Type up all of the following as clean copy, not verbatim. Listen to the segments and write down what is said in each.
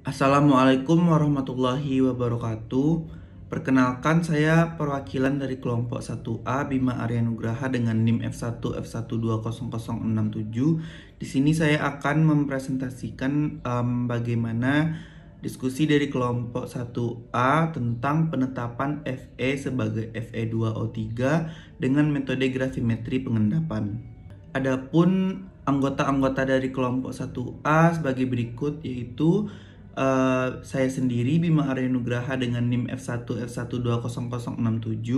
Assalamualaikum warahmatullahi wabarakatuh. Perkenalkan, saya perwakilan dari kelompok 1A Bima Arya Nugraha dengan NIM F1 F1200067. Di sini saya akan mempresentasikan bagaimana diskusi dari kelompok 1A tentang penetapan FE sebagai FE2O3 dengan metode gravimetri pengendapan. Adapun anggota-anggota dari kelompok 1A sebagai berikut, yaitu saya sendiri Bima Arya Nugraha dengan NIM F1 F1200067.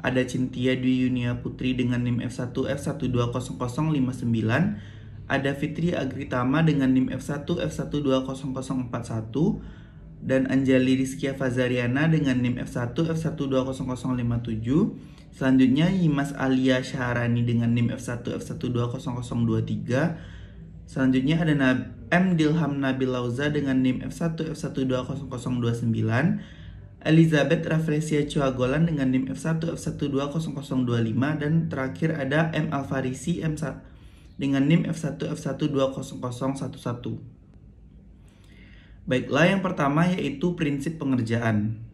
Ada Cynthia Dwi Yunia Putri dengan NIM F1 F1200059. Ada Fitri Agritama dengan NIM F1 F1200041. Dan Anjali Rizkia Fazariana dengan NIM F1 F1200057. Selanjutnya Yimas Alia Syaharani dengan NIM F1 F1200023. Selanjutnya ada M. Dilham Nabil Lauza dengan NIM F1 F1200029. Elizabeth Rafresia Chuagolan dengan NIM F1 F1200025. Dan terakhir ada M. Alfarisi dengan NIM F1 F1200011. Baiklah, yang pertama yaitu prinsip pengerjaan.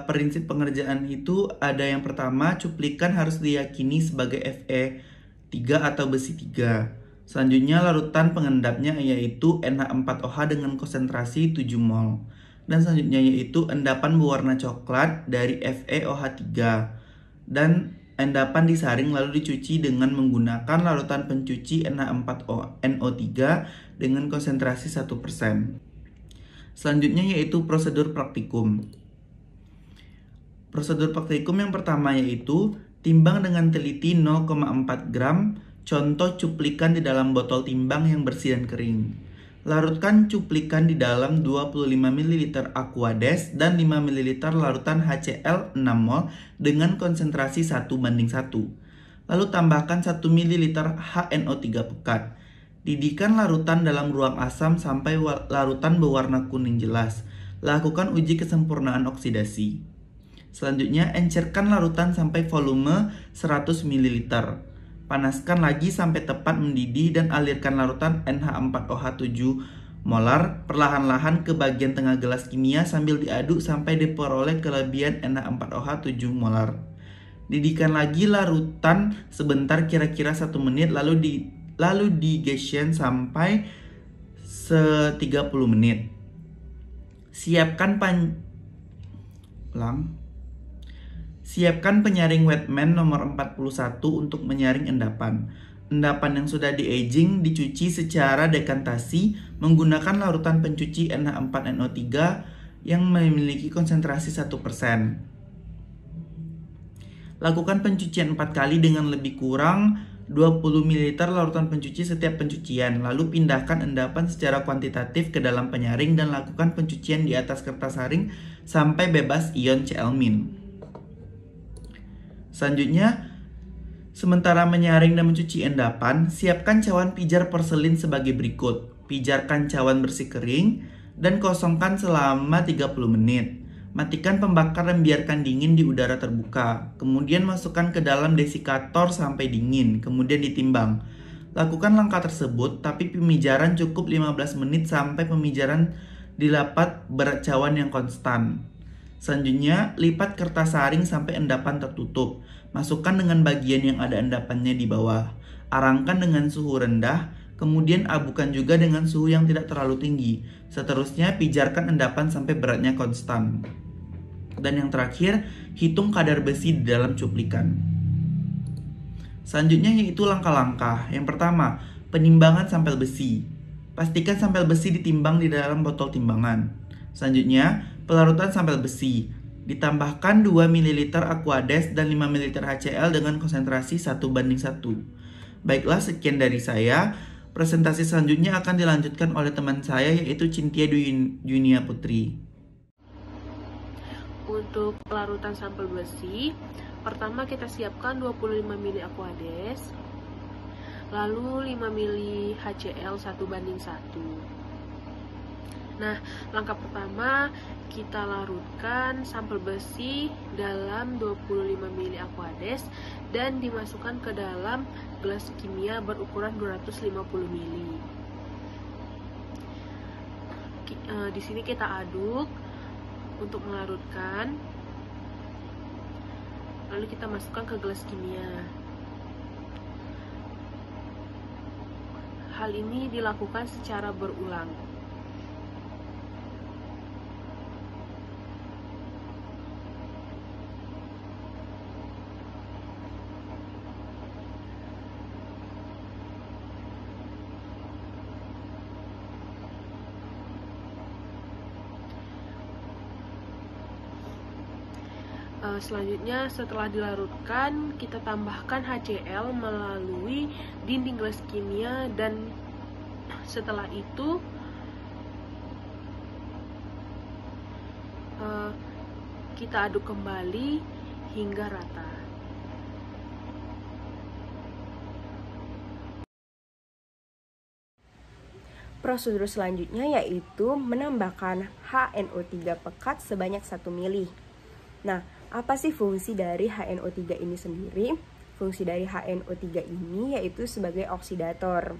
Prinsip pengerjaan itu ada yang pertama, cuplikan harus diyakini sebagai Fe3 atau besi 3. Selanjutnya larutan pengendapnya yaitu NH4OH dengan konsentrasi 7 mol. Dan selanjutnya yaitu endapan berwarna coklat dari FeOH3. Dan endapan disaring lalu dicuci dengan menggunakan larutan pencuci NH4NO3 dengan konsentrasi 1%. Selanjutnya yaitu prosedur praktikum. Prosedur praktikum yang pertama yaitu timbang dengan teliti 0,4 gram. Contoh cuplikan di dalam botol timbang yang bersih dan kering. Larutkan cuplikan di dalam 25 ml Aquades dan 5 ml larutan HCl 6 mol dengan konsentrasi 1:1. Lalu tambahkan 1 ml HNO3 pekat. Didihkan larutan dalam ruang asam sampai larutan berwarna kuning jelas. Lakukan uji kesempurnaan oksidasi. Selanjutnya encerkan larutan sampai volume 100 ml. Panaskan lagi sampai tepat mendidih dan alirkan larutan NH4OH7 molar perlahan-lahan ke bagian tengah gelas kimia sambil diaduk sampai diperoleh kelebihan NH4OH7 molar. Didihkan lagi larutan sebentar kira-kira 1 menit lalu digestion sampai 30 menit. Siapkan penyaring wetman nomor 41 untuk menyaring endapan. Endapan yang sudah di-aging dicuci secara dekantasi menggunakan larutan pencuci NH4NO3 yang memiliki konsentrasi 1%. Lakukan pencucian 4 kali dengan lebih kurang 20 ml larutan pencuci setiap pencucian. Lalu pindahkan endapan secara kuantitatif ke dalam penyaring dan lakukan pencucian di atas kertas saring sampai bebas ion Cl-. Selanjutnya, sementara menyaring dan mencuci endapan, siapkan cawan pijar porselin sebagai berikut. Pijarkan cawan bersih kering dan kosongkan selama 30 menit. Matikan pembakar dan biarkan dingin di udara terbuka. Kemudian masukkan ke dalam desikator sampai dingin, kemudian ditimbang. Lakukan langkah tersebut, tapi pemijaran cukup 15 menit sampai pemijaran didapat berat cawan yang konstan. Selanjutnya, lipat kertas saring sampai endapan tertutup. Masukkan dengan bagian yang ada endapannya di bawah. Arangkan dengan suhu rendah, kemudian abukan juga dengan suhu yang tidak terlalu tinggi. Seterusnya, pijarkan endapan sampai beratnya konstan. Dan yang terakhir, hitung kadar besi di dalam cuplikan. Selanjutnya yaitu langkah-langkah. Yang pertama, penimbangan sampel besi. Pastikan sampel besi ditimbang di dalam botol timbangan. Selanjutnya, pelarutan sampel besi. Ditambahkan 2 ml Aquades dan 5 ml HCl dengan konsentrasi 1:1. Baiklah, sekian dari saya. Presentasi selanjutnya akan dilanjutkan oleh teman saya yaitu Cynthia Dwi Yunia Putri. Untuk larutan sampel besi, pertama kita siapkan 25 ml Aquades, lalu 5 ml HCl 1:1. Nah, langkah pertama kita larutkan sampel besi dalam 25 ml Aquades dan dimasukkan ke dalam gelas kimia berukuran 250 ml. Di sini kita aduk untuk melarutkan. Lalu kita masukkan ke gelas kimia. Hal ini dilakukan secara berulang. Selanjutnya, setelah dilarutkan, kita tambahkan HCl melalui dinding gelas kimia, dan setelah itu kita aduk kembali hingga rata. Prosedur selanjutnya yaitu menambahkan HNO3 pekat sebanyak 1 ml. Nah, apa sih fungsi dari HNO3 ini sendiri? Fungsi dari HNO3 ini yaitu sebagai oksidator.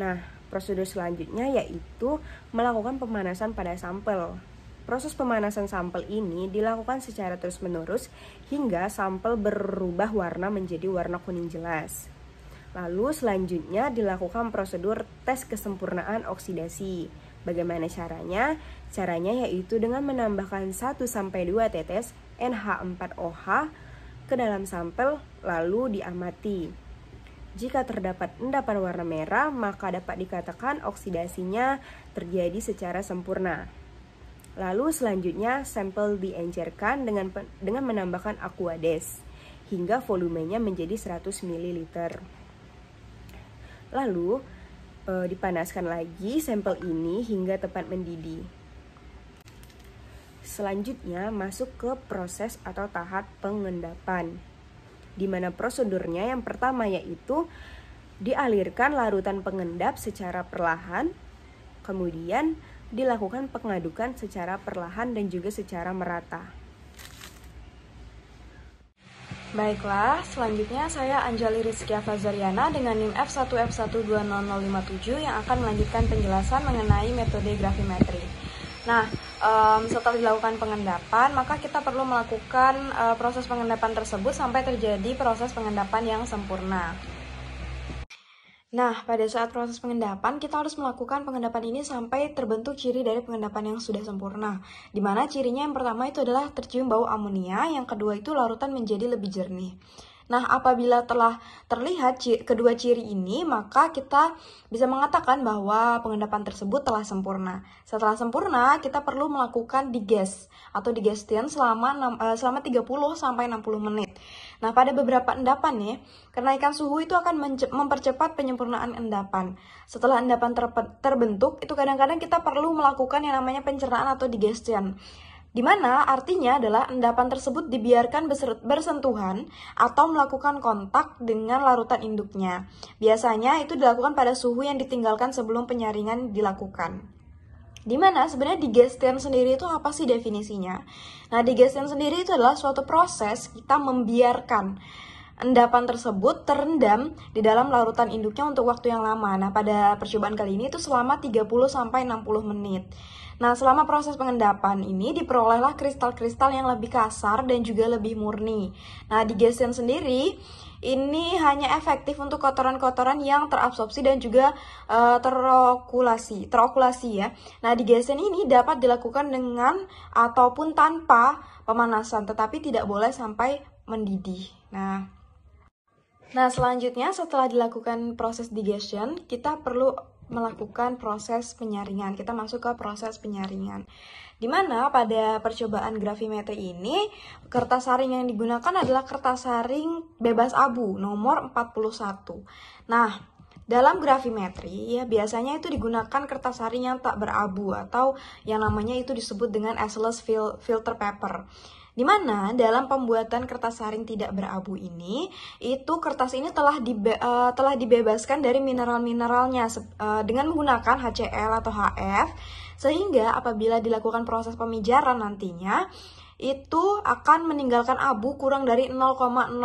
Nah, prosedur selanjutnya yaitu melakukan pemanasan pada sampel. Proses pemanasan sampel ini dilakukan secara terus-menerus hingga sampel berubah warna menjadi warna kuning jelas. Lalu selanjutnya dilakukan prosedur tes kesempurnaan oksidasi. Bagaimana caranya? Caranya yaitu dengan menambahkan 1-2 tetes NH4OH ke dalam sampel lalu diamati. Jika terdapat endapan warna merah, maka dapat dikatakan oksidasinya terjadi secara sempurna. Lalu selanjutnya sampel diencerkan dengan menambahkan aquades hingga volumenya menjadi 100 ml. Lalu dipanaskan lagi sampel ini hingga tepat mendidih. Selanjutnya masuk ke proses atau tahap pengendapan, di mana prosedurnya yang pertama yaitu dialirkan larutan pengendap secara perlahan, kemudian dilakukan pengadukan secara perlahan dan juga secara merata. Baiklah, selanjutnya saya Anjali Rizkia Fazariana dengan NIM F1F1200057 yang akan melanjutkan penjelasan mengenai metode gravimetri. Nah, setelah dilakukan pengendapan, maka kita perlu melakukan proses pengendapan tersebut sampai terjadi proses pengendapan yang sempurna. Nah, pada saat proses pengendapan, kita harus melakukan pengendapan ini sampai terbentuk ciri dari pengendapan yang sudah sempurna. Di mana cirinya yang pertama itu adalah tercium bau amonia, yang kedua itu larutan menjadi lebih jernih. Nah, apabila telah terlihat kedua ciri ini, maka kita bisa mengatakan bahwa pengendapan tersebut telah sempurna. Setelah sempurna, kita perlu melakukan diges atau digestion selama 30-60 menit. Nah, pada beberapa endapan nih, kenaikan suhu itu akan mempercepat penyempurnaan endapan. Setelah endapan terbentuk, itu kadang-kadang kita perlu melakukan yang namanya pencernaan atau digestion. Di mana artinya adalah endapan tersebut dibiarkan bersentuhan atau melakukan kontak dengan larutan induknya. Biasanya itu dilakukan pada suhu yang ditinggalkan sebelum penyaringan dilakukan. Di mana sebenarnya digestion sendiri itu apa sih definisinya? Nah, digestion sendiri itu adalah suatu proses kita membiarkan endapan tersebut terendam di dalam larutan induknya untuk waktu yang lama. Nah, pada percobaan kali ini itu selama 30-60 menit. Nah, selama proses pengendapan ini diperolehlah kristal-kristal yang lebih kasar dan juga lebih murni. Nah, digestion sendiri ini hanya efektif untuk kotoran-kotoran yang terabsorpsi dan juga terokulasi ya. Nah, digestion ini dapat dilakukan dengan ataupun tanpa pemanasan, tetapi tidak boleh sampai mendidih. Nah, selanjutnya setelah dilakukan proses digestion, kita perlu melakukan proses penyaringan. Kita masuk ke proses penyaringan. Di mana pada percobaan gravimetri ini, kertas saring yang digunakan adalah kertas saring bebas abu nomor 41. Nah, dalam gravimetri ya biasanya itu digunakan kertas saring yang tak berabu atau yang namanya itu disebut dengan aceless filter paper. Di mana dalam pembuatan kertas saring tidak berabu ini, itu kertas ini telah dibebaskan dari mineral-mineralnya dengan menggunakan HCl atau HF, sehingga apabila dilakukan proses pemijaran nantinya, itu akan meninggalkan abu kurang dari 0,0001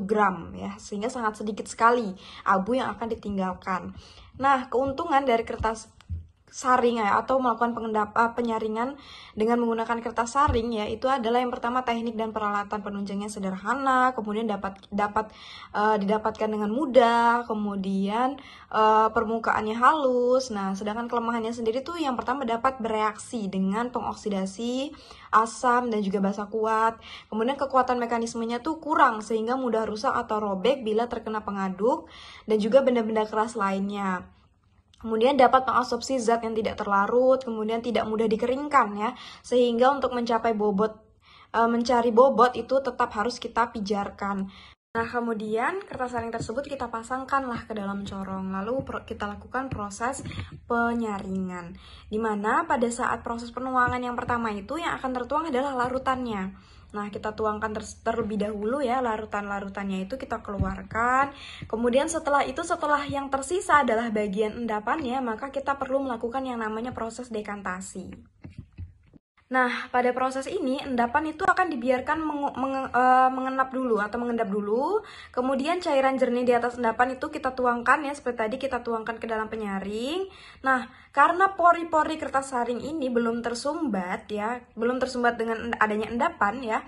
gram ya, sehingga sangat sedikit sekali abu yang akan ditinggalkan. Nah, keuntungan dari kertas saring ya, atau melakukan penyaringan dengan menggunakan kertas saring ya, itu adalah yang pertama teknik dan peralatan penunjangnya sederhana, kemudian didapatkan dengan mudah, kemudian permukaannya halus. Nah, sedangkan kelemahannya sendiri tuh yang pertama dapat bereaksi dengan pengoksidasi, asam, dan juga basa kuat. Kemudian kekuatan mekanismenya tuh kurang sehingga mudah rusak atau robek bila terkena pengaduk dan juga benda-benda keras lainnya. Kemudian dapat mengabsorpsi zat yang tidak terlarut, kemudian tidak mudah dikeringkan ya, sehingga untuk mencari bobot itu tetap harus kita pijarkan. Nah, kemudian kertas saring tersebut kita pasangkanlah ke dalam corong, lalu kita lakukan proses penyaringan. Dimana pada saat proses penuangan yang pertama itu yang akan tertuang adalah larutannya. Nah, kita tuangkan terlebih dahulu ya, larutan-larutannya itu kita keluarkan. Kemudian setelah yang tersisa adalah bagian endapannya, maka kita perlu melakukan yang namanya proses dekantasi. Nah, pada proses ini endapan itu akan dibiarkan mengendap dulu. Kemudian cairan jernih di atas endapan itu kita tuangkan ya, seperti tadi kita tuangkan ke dalam penyaring. Nah, karena pori-pori kertas saring ini belum tersumbat dengan adanya endapan ya,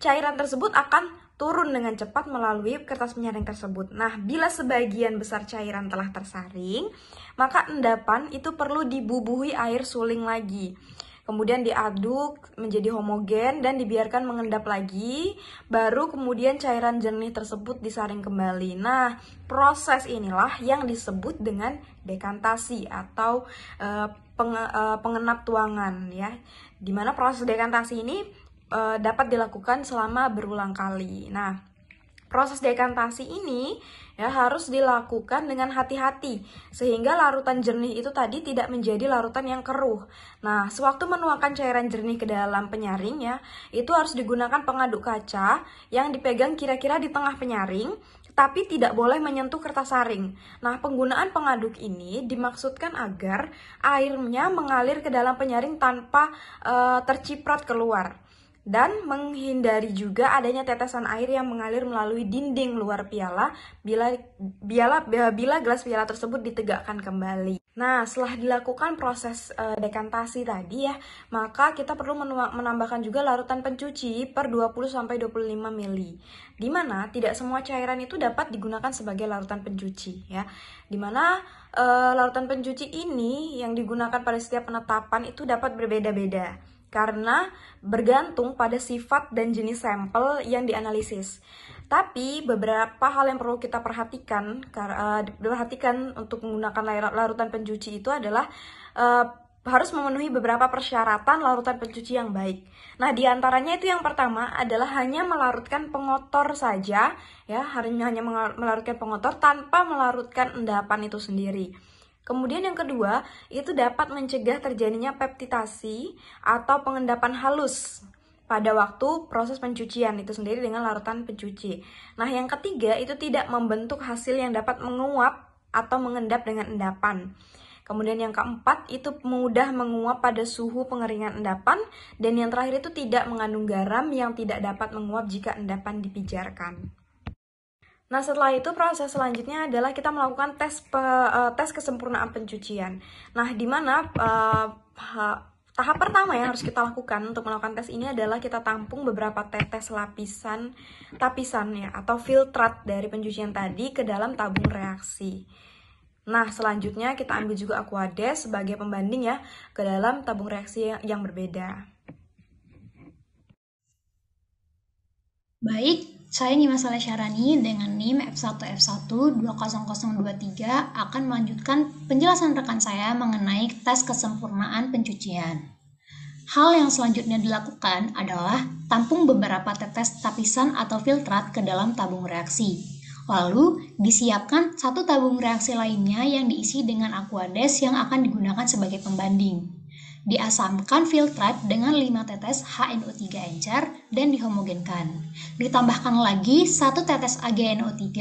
cairan tersebut akan turun dengan cepat melalui kertas penyaring tersebut. Nah, bila sebagian besar cairan telah tersaring, maka endapan itu perlu dibubuhi air suling lagi. Kemudian diaduk menjadi homogen dan dibiarkan mengendap lagi, baru kemudian cairan jernih tersebut disaring kembali. Nah, proses inilah yang disebut dengan dekantasi atau pengenap tuangan ya. Dimana proses dekantasi ini dapat dilakukan selama berulang kali. Nah, proses dekantasi ini ya harus dilakukan dengan hati-hati sehingga larutan jernih itu tadi tidak menjadi larutan yang keruh. Nah, sewaktu menuangkan cairan jernih ke dalam penyaring ya, itu harus digunakan pengaduk kaca yang dipegang kira-kira di tengah penyaring, tapi tidak boleh menyentuh kertas saring. Nah, penggunaan pengaduk ini dimaksudkan agar airnya mengalir ke dalam penyaring tanpa terciprat keluar, dan menghindari juga adanya tetesan air yang mengalir melalui dinding luar piala bila gelas piala tersebut ditegakkan kembali. Nah, setelah dilakukan proses dekantasi tadi ya, maka kita perlu menambahkan juga larutan pencuci per 20-25 ml. Dimana tidak semua cairan itu dapat digunakan sebagai larutan pencuci ya. Dimana larutan pencuci ini yang digunakan pada setiap penetapan itu dapat berbeda-beda, karena bergantung pada sifat dan jenis sampel yang dianalisis. Tapi beberapa hal yang perlu kita perhatikan untuk menggunakan larutan pencuci itu adalah harus memenuhi beberapa persyaratan larutan pencuci yang baik. Nah, diantaranya itu yang pertama adalah hanya melarutkan pengotor saja, ya, hanya melarutkan pengotor tanpa melarutkan endapan itu sendiri. Kemudian yang kedua, itu dapat mencegah terjadinya peptitasi atau pengendapan halus pada waktu proses pencucian itu sendiri dengan larutan pencuci. Nah, yang ketiga, itu tidak membentuk hasil yang dapat menguap atau mengendap dengan endapan. Kemudian yang keempat, itu mudah menguap pada suhu pengeringan endapan. Dan yang terakhir itu tidak mengandung garam yang tidak dapat menguap jika endapan dipijarkan. Nah, setelah itu proses selanjutnya adalah kita melakukan tes kesempurnaan pencucian. Nah, di mana tahap pertama yang harus kita lakukan untuk melakukan tes ini adalah kita tampung beberapa tetes tapisan ya atau filtrat dari pencucian tadi ke dalam tabung reaksi. Nah, selanjutnya kita ambil juga Aquades sebagai pembanding ya ke dalam tabung reaksi yang berbeda. Baik, saya Nima Saleh Syarani dengan NIM F1F1 20023 akan melanjutkan penjelasan rekan saya mengenai tes kesempurnaan pencucian. Hal yang selanjutnya dilakukan adalah tampung beberapa tetes tapisan atau filtrat ke dalam tabung reaksi. Lalu, disiapkan satu tabung reaksi lainnya yang diisi dengan Aquades yang akan digunakan sebagai pembanding. Diasamkan filtrat dengan 5 tetes HNO3 encer dan dihomogenkan. Ditambahkan lagi 1 tetes AgNO3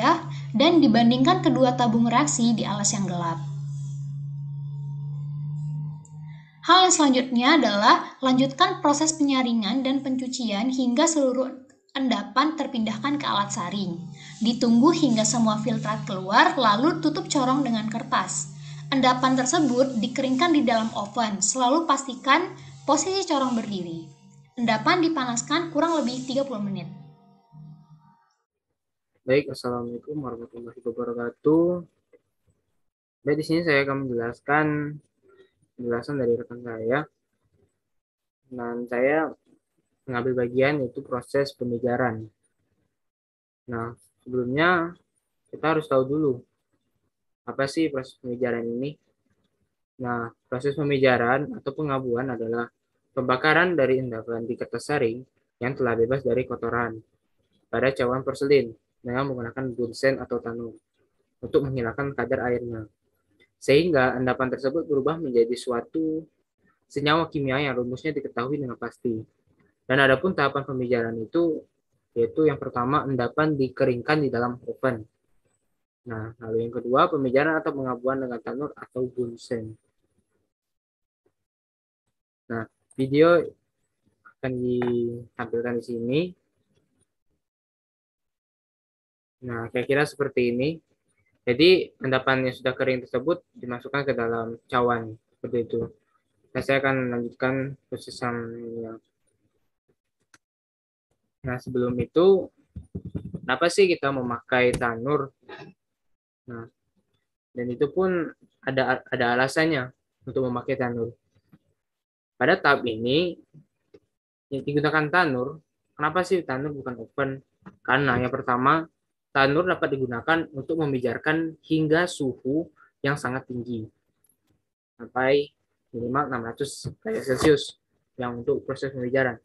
dan dibandingkan kedua tabung reaksi di alas yang gelap. Hal yang selanjutnya adalah lanjutkan proses penyaringan dan pencucian hingga seluruh endapan terpindahkan ke alat saring. Ditunggu hingga semua filtrat keluar, lalu tutup corong dengan kertas. Endapan tersebut dikeringkan di dalam oven. Selalu pastikan posisi corong berdiri. Endapan dipanaskan kurang lebih 30 menit. Baik, Assalamualaikum warahmatullahi wabarakatuh. Baik, di sini saya akan menjelaskan penjelasan dari rekan saya. Dan saya mengambil bagian yaitu proses pemijaran. Nah, sebelumnya kita harus tahu dulu apa sih proses pemijaran ini. Nah, proses pemijaran atau pengabuan adalah pembakaran dari endapan di kertas saring yang telah bebas dari kotoran pada cawan porselin dengan menggunakan bunsen atau tanur untuk menghilangkan kadar airnya. Sehingga endapan tersebut berubah menjadi suatu senyawa kimia yang rumusnya diketahui dengan pasti. Dan adapun tahapan pemijaran itu yaitu yang pertama endapan dikeringkan di dalam oven. Nah, lalu yang kedua pemijaran atau pengabuan dengan tanur atau bunsen. Nah, video akan ditampilkan di sini. Nah, kira-kira seperti ini. Jadi, endapan yang sudah kering tersebut dimasukkan ke dalam cawan. Seperti itu. Nah, saya akan melanjutkan prosesannya. Nah, sebelum itu, kenapa sih kita memakai tanur? Nah, dan itu pun ada alasannya untuk memakai tanur. Pada tahap ini, yang digunakan tanur, kenapa sih tanur bukan oven? Karena yang pertama, tanur dapat digunakan untuk memijarkan hingga suhu yang sangat tinggi, sampai minimal 600 derajat Celcius yang untuk proses pemijaran.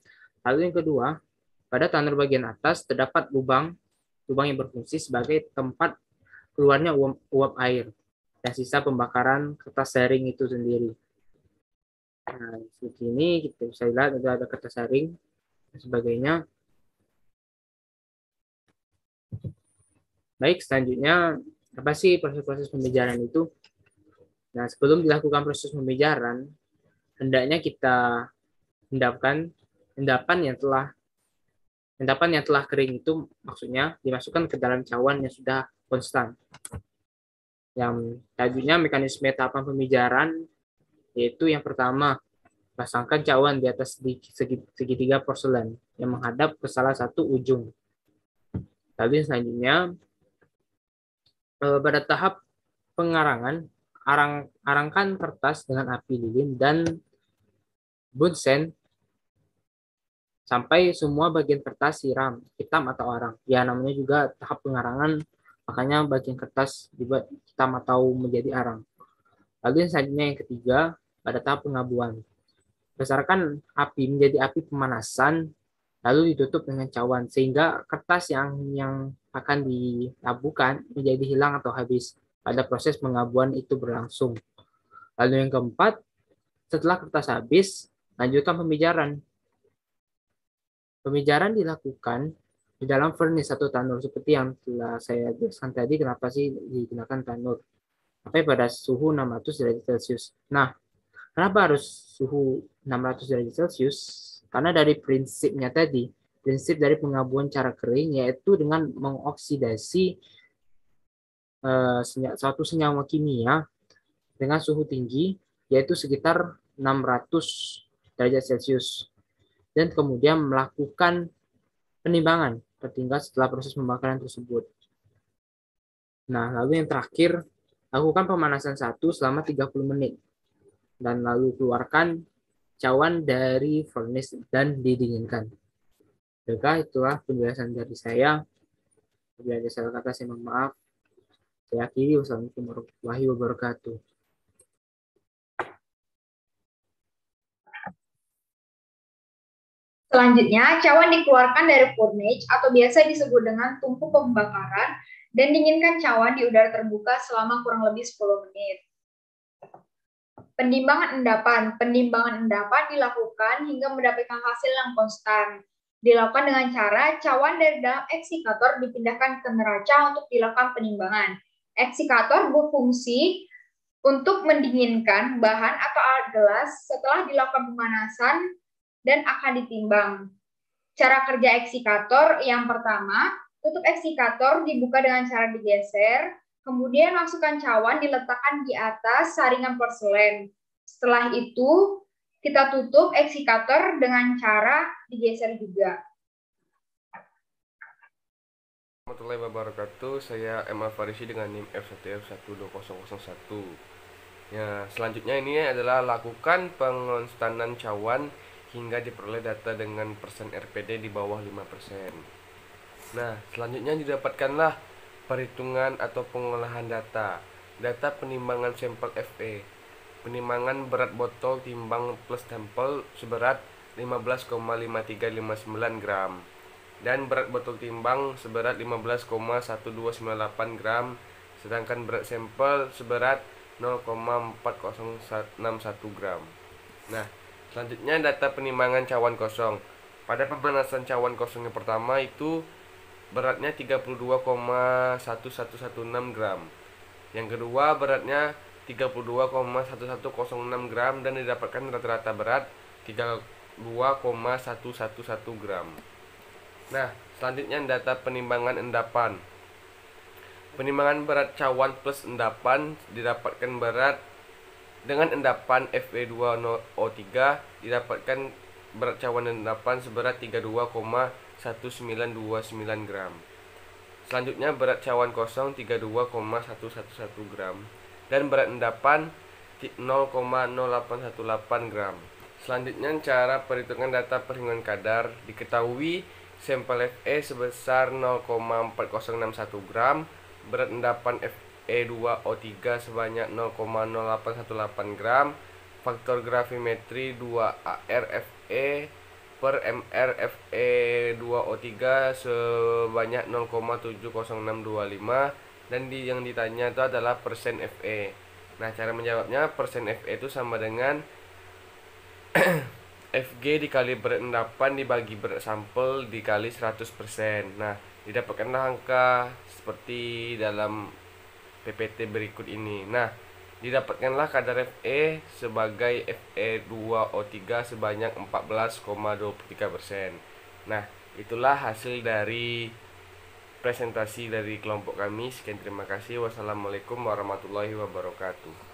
Lalu yang kedua, pada tanur bagian atas terdapat lubang yang berfungsi sebagai tempat keluarnya uap air dan sisa pembakaran kertas saring itu sendiri. Nah, di sini kita bisa lihat ada kertas saring dan sebagainya. Baik, selanjutnya apa sih proses-proses pemijaran itu? Nah, sebelum dilakukan proses pemijaran, hendaknya kita endapan yang telah kering itu maksudnya dimasukkan ke dalam cawan yang sudah konstan. Yang tadinya mekanisme tahapan pemijaran yaitu yang pertama, pasangkan cawan di atas segitiga porselen yang menghadap ke salah satu ujung. Lalu selanjutnya, pada tahap pengarangan, arangkan kertas dengan api lilin dan bunsen sampai semua bagian kertas siram, hitam atau arang. Ya, namanya juga tahap pengarangan, makanya bagian kertas dibuat hitam atau menjadi arang. Lalu yang selanjutnya yang ketiga, pada tahap pengabuan. Besarkan api menjadi api pemanasan, lalu ditutup dengan cawan, sehingga kertas yang akan diabukan menjadi hilang atau habis pada proses pengabuan itu berlangsung. Lalu yang keempat, setelah kertas habis, lanjutkan pemijaran. Pemijaran dilakukan di dalam furnace atau tanur, seperti yang telah saya jelaskan tadi, kenapa sih digunakan tanur. Sampai pada suhu 600 derajat Celcius. Nah, kenapa harus suhu 600 derajat Celcius? Karena dari prinsipnya tadi, prinsip dari pengabuan cara kering yaitu dengan mengoksidasi suatu senyawa kimia dengan suhu tinggi yaitu sekitar 600 derajat Celcius. Dan kemudian melakukan penimbangan tertinggal setelah proses pembakaran tersebut. Nah, lalu yang terakhir, lakukan pemanasan 1 selama 30 menit. Dan lalu keluarkan cawan dari furnace dan didinginkan. Baiklah, itulah penjelasan dari saya. Bila ada salah kata, saya mohon maaf. Saya akhiri. Wassalamualaikum warahmatullahi wabarakatuh. Selanjutnya, cawan dikeluarkan dari furnace atau biasa disebut dengan tungku pembakaran dan dinginkan cawan di udara terbuka selama kurang lebih 10 menit. Penimbangan endapan. Penimbangan endapan dilakukan hingga mendapatkan hasil yang konstan. Dilakukan dengan cara cawan dari dalam eksikator dipindahkan ke neraca untuk dilakukan penimbangan. Eksikator berfungsi untuk mendinginkan bahan atau alat gelas setelah dilakukan pemanasan dan akan ditimbang. Cara kerja eksikator yang pertama, tutup eksikator dibuka dengan cara digeser, Kemudian masukkan cawan diletakkan di atas saringan porselen. Setelah itu, kita tutup eksikator dengan cara digeser juga. Warahmatullahi wabarakatuh. Saya M. Farisi dengan NIM F1F12001. Ya, selanjutnya ini adalah lakukan pengonstanan cawan hingga diperoleh data dengan persen RPD di bawah 5%. Nah, selanjutnya didapatkanlah perhitungan atau pengolahan data. Data penimbangan sampel FE. Penimbangan berat botol timbang plus stempel seberat 15,5359 gram. Dan berat botol timbang seberat 15,1298 gram, sedangkan berat sampel seberat 0,4061 gram. Nah, selanjutnya data penimbangan cawan kosong. Pada pemanasan cawan kosong yang pertama itu beratnya 32,1116 gram. Yang kedua beratnya 32,1106 gram dan didapatkan rata-rata berat 32,111 gram. Nah, selanjutnya data penimbangan endapan. Penimbangan berat cawan plus endapan didapatkan berat dengan endapan Fe2O3 didapatkan berat cawan endapan seberat 32,1929 gram. Selanjutnya berat cawan kosong 32,111 gram dan berat endapan 0,0818 gram. Selanjutnya cara perhitungan data perhimpunan kadar diketahui sampel Fe sebesar 0,4061 gram, berat endapan Fe2O3 sebanyak 0,0818 gram, faktor gravimetri 2AR Fe per mR Fe2O3 sebanyak 0,70625 dan yang ditanya itu adalah persen Fe. Nah, cara menjawabnya persen Fe itu sama dengan Fg dikali berat endapan dibagi berat sampel dikali 100%. Nah, didapatkanlah angka seperti dalam PPT berikut ini. Nah, didapatkanlah kadar Fe sebagai Fe2O3 sebanyak 14,23%. Nah, itulah hasil dari presentasi dari kelompok kami. Sekian, terima kasih. Wassalamualaikum warahmatullahi wabarakatuh.